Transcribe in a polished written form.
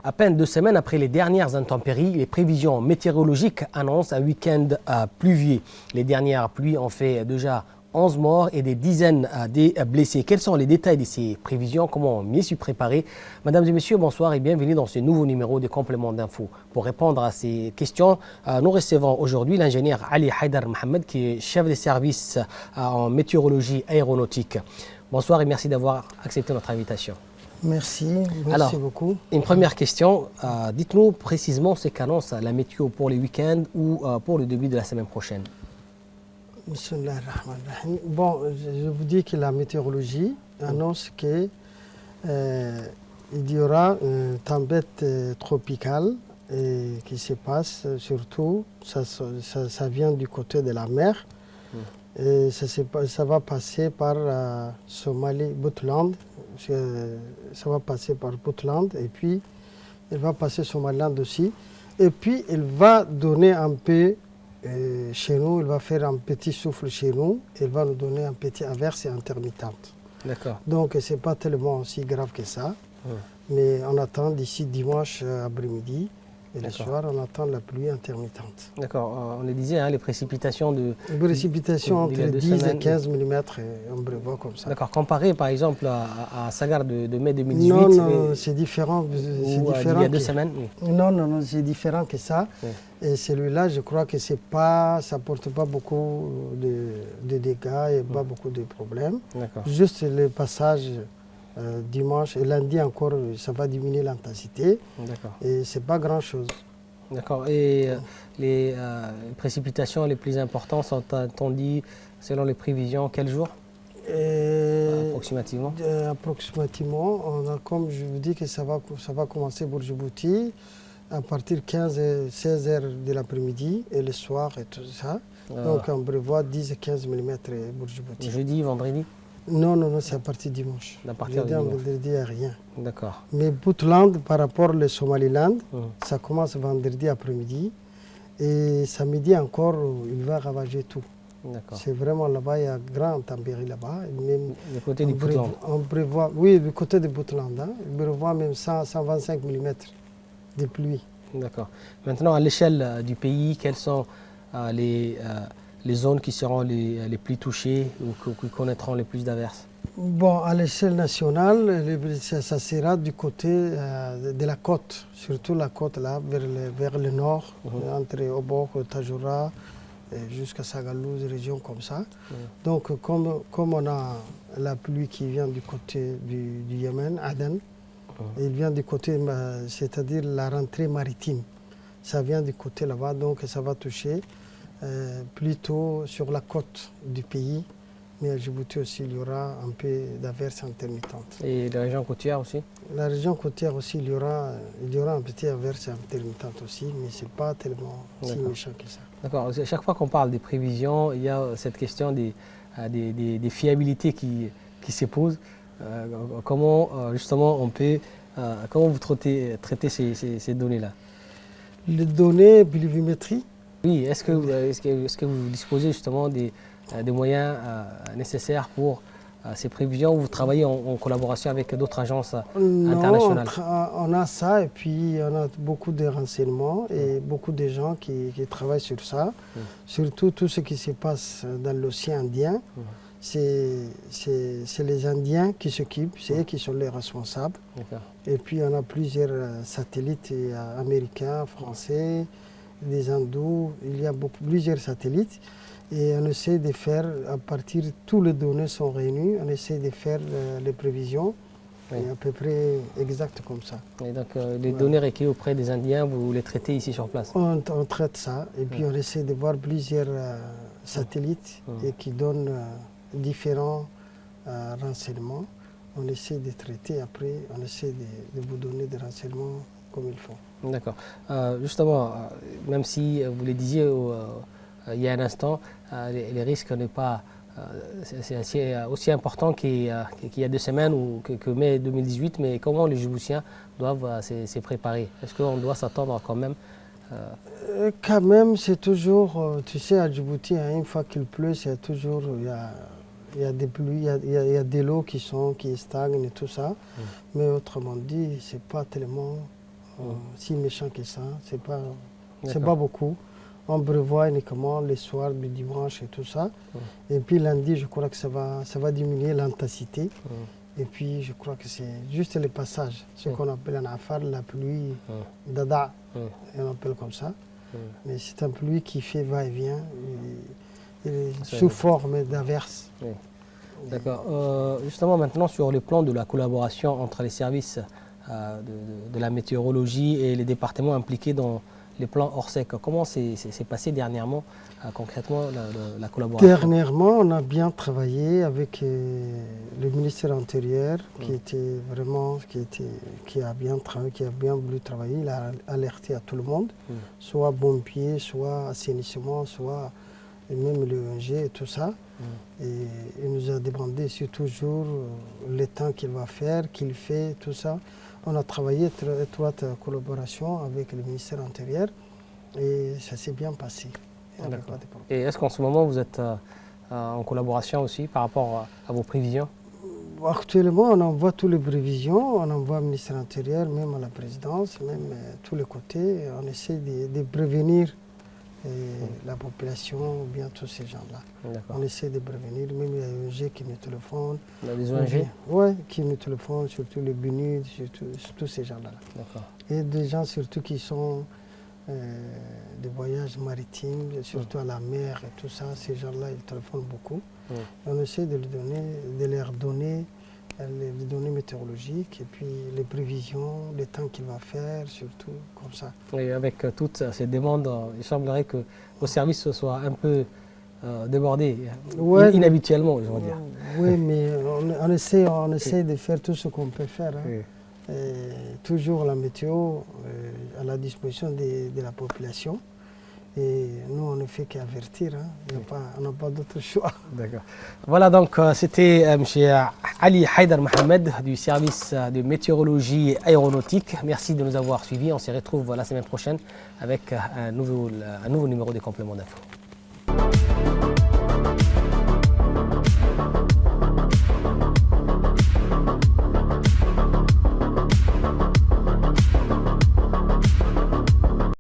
À peine 2 semaines après les dernières intempéries, les prévisions météorologiques annoncent un week-end pluvieux. Les dernières pluies ont fait déjà 11 morts et des dizaines de blessés. Quels sont les détails de ces prévisions? Comment mieux s'y préparer? Mesdames et messieurs, bonsoir et bienvenue dans ce nouveau numéro de Complément d'infos. Pour répondre à ces questions, nous recevons aujourd'hui l'ingénieur Ali Haïdar Mohamed, qui est chef de service en météorologie aéronautique. Bonsoir et merci d'avoir accepté notre invitation. Merci beaucoup. Une première question, dites-nous précisément ce qu'annonce la météo pour les week-ends ou pour le début de la semaine prochaine. Bon, je vous dis que la météorologie annonce qu'il y aura une tempête tropicale qui se passe, surtout, ça vient du côté de la mer. Et ça va passer par Somalie, Puntland. Ça va passer par Puntland et puis elle va passer Somaliland aussi. Et puis elle va donner un peu chez nous, elle va faire un petit souffle chez nous, elle va nous donner un petit averse intermittente. D'accord. Donc ce n'est pas tellement aussi grave que ça. Mais on attend d'ici dimanche après-midi. Et le soir, on attend la pluie intermittente. D'accord. On le disait, hein, les précipitations entre 10 et 15 mm, on prévoit comme ça. D'accord. Comparé par exemple à Sagar de mai 2018. Non, c'est différent. Il y a 2 semaines. Non, c'est différent que ça. Oui. Et celui-là, je crois que ça ne porte pas beaucoup de dégâts et pas beaucoup de problèmes. Juste le passage dimanche et lundi encore, ça va diminuer l'intensité. Et ce n'est pas grand-chose. D'accord. Et les précipitations les plus importantes sont attendues, selon les prévisions, quel jour approximativement? Approximativement, comme je vous dis que ça va commencer pour Djibouti à partir de 15 et 16 heures de l'après-midi et le soir et tout ça. Donc on prévoit 10 et 15 mm pour Djibouti. Jeudi, vendredi? Non, c'est à partir de dimanche. À partir de dimanche. Vendredi, il n'y a rien. D'accord. Mais Puntland, par rapport au Somaliland, ça commence vendredi après-midi. Et samedi encore, il va ravager tout. C'est vraiment là-bas, il y a grande température là-bas. Du côté du Puntland? On prévoit, oui, du côté de Puntland. Hein, on prévoit même 125 mm de pluie. D'accord. Maintenant, à l'échelle du pays, quelles sont les zones qui seront les plus touchées ou qui connaîtront les plus d'averses? Bon, à l'échelle nationale, ça sera du côté de la côte, surtout la côte là, vers le nord, entre Obok, Tajoura, jusqu'à Sagalouz, région comme ça. Donc, comme on a la pluie qui vient du côté du Yémen, Aden, il vient du côté, c'est-à-dire la rentrée maritime. Ça vient du côté là-bas, donc ça va toucher plutôt sur la côte du pays. Mais à Djibouti aussi, il y aura un peu d'averses intermittentes. Et la région côtière aussi? La région côtière aussi, il y aura un petit averse intermittente aussi, mais ce n'est pas tellement si méchant que ça. D'accord. Chaque fois qu'on parle des prévisions, il y a cette question des fiabilités qui se posent. Comment justement on peut, comment vous traitez ces données-là? Les données pluviométrie? Oui, est-ce que vous disposez justement des moyens nécessaires pour ces prévisions ou vous travaillez en collaboration avec d'autres agences internationales? On a ça et puis on a beaucoup de renseignements et beaucoup de gens qui travaillent sur ça. Surtout tout ce qui se passe dans l'océan Indien. C'est les Indiens qui s'occupent, c'est eux qui sont les responsables. Et puis on a plusieurs satellites américains, français, des hindous, il y a plusieurs satellites. Et on essaie de faire, à partir de toutes les données sont réunies, on essaie de faire les prévisions, à peu près exactes comme ça. Et donc les données recueillies auprès des Indiens, vous les traitez ici sur place? On traite ça, et puis on essaie de voir plusieurs satellites et qui donnent différents renseignements. On essaie de traiter, après on essaie de vous donner des renseignements comme il faut. D'accord. Justement, même si vous le disiez il y a un instant, les risques n'est pas c'est aussi important qu'il y a 2 semaines ou que mai 2018, mais comment les Djiboutiens doivent se préparer? Est-ce qu'on doit s'attendre quand même Quand même, c'est toujours, tu sais, à Djibouti, une fois qu'il pleut, c'est toujours, il y a des pluies, il y a de l'eau qui stagne et tout ça. Mais autrement dit, c'est pas tellement Si méchant que ça, c'est pas beaucoup. On prévoit uniquement les soirs du dimanche et tout ça. Et puis lundi, je crois que ça va diminuer l'intensité. Et puis je crois que c'est juste le passage, ce qu'on appelle en affaire la pluie dada, on appelle comme ça. Mais c'est une pluie qui fait va-et-vient, sous forme d'averse. D'accord. Justement maintenant sur le plan de la collaboration entre les services de la météorologie et les départements impliqués dans les plans Orsec, comment s'est passé dernièrement concrètement la collaboration? Dernièrement, on a bien travaillé avec le ministère intérieur qui a bien travaillé, qui a bien voulu travailler. Il a alerté à tout le monde, soit pompiers, soit assainissement, soit même le ONG et tout ça. Et il nous a demandé sur toujours le temps qu'il va faire, qu'il fait, tout ça. On a travaillé en étroite collaboration avec le ministère intérieur et ça s'est bien passé. Et est-ce qu'en ce moment vous êtes en collaboration aussi par rapport à vos prévisions? Actuellement, on envoie toutes les prévisions, on envoie au ministère intérieur, même à la présidence, même tous les côtés. On essaie de prévenir la population ou bien tous ces gens-là. On essaie de prévenir, même les ONG qui nous téléphonent. Les ONG? Oui, qui nous téléphonent, surtout les BNUD, surtout tous ces gens-là. Et des gens surtout qui sont des voyages maritimes, surtout à la mer et tout ça, ces gens-là, ils téléphonent beaucoup. On essaie de leur donner les données météorologiques et puis les prévisions, le temps qu'il va faire, surtout comme ça. Et avec toutes ces demandes, il semblerait que vos services soient un peu débordés, inhabituellement, je veux dire. Oui, mais on essaie de faire tout ce qu'on peut faire. Toujours la météo à la disposition de la population. Et nous, on ne fait qu'avertir, on n'a pas d'autre choix. D'accord. Voilà, donc c'était M. Ali Haïdar Mohamed du service de météorologie aéronautique. Merci de nous avoir suivis. On se retrouve la semaine prochaine avec un nouveau numéro des compléments d'info.